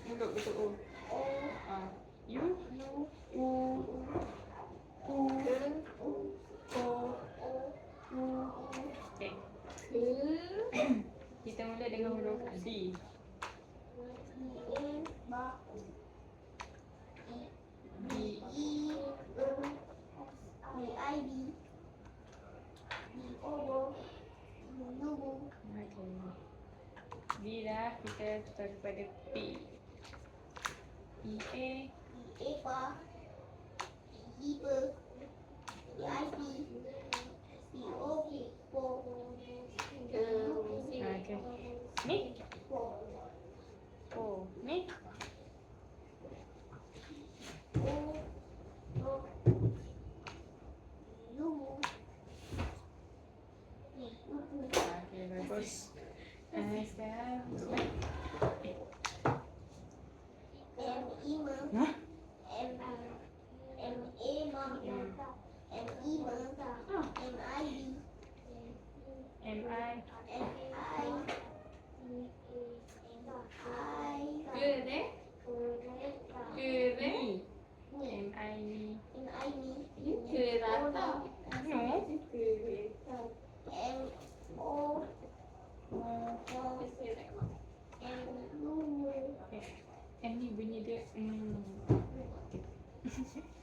Betul U. U. U. U. O. U. Okay. Kita mula dengan huruf D. B dah, kita terus pada P. E A. Okay. Ni? O. Ni? Okay, bagus. Sekarang untuk Hah? M ni bunyi dia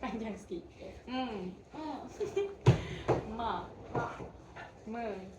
panjang sikit. Ma. Me.